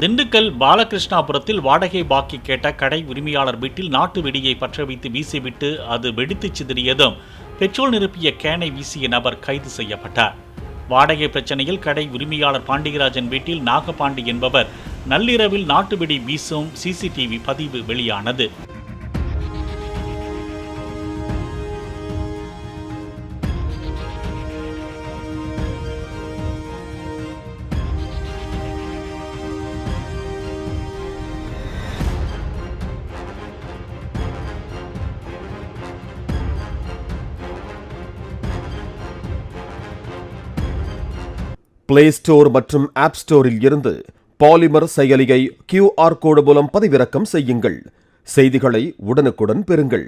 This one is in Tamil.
திண்டுக்கல் பாலகிருஷ்ணாபுரத்தில் வாடகை பாக்கி கேட்ட கடை உரிமையாளர் வீட்டில் நாட்டு வெடியை பற்ற வைத்து வீசிவிட்டு அது வெடித்து சிதறியதும் பெட்ரோல் நிரப்பிய கேனை வீசிய நபர் கைது செய்யப்பட்டார். வாடகை பிரச்சனையில் கடை உரிமையாளர் பாண்டியராஜன் வீட்டில் நாகபாண்டி என்பவர் நள்ளிரவில் நாட்டு வெடி வீசும் சிசிடிவி பதிவு வெளியானது. பிளே ஸ்டோர் மற்றும் ஆப் ஸ்டோரில் இருந்து பாலிமர் செயலியை QR கோடு மூலம் பதிவிறக்கம் செய்யுங்கள். செய்திகளை உடனுக்குடன் பெறுங்கள்.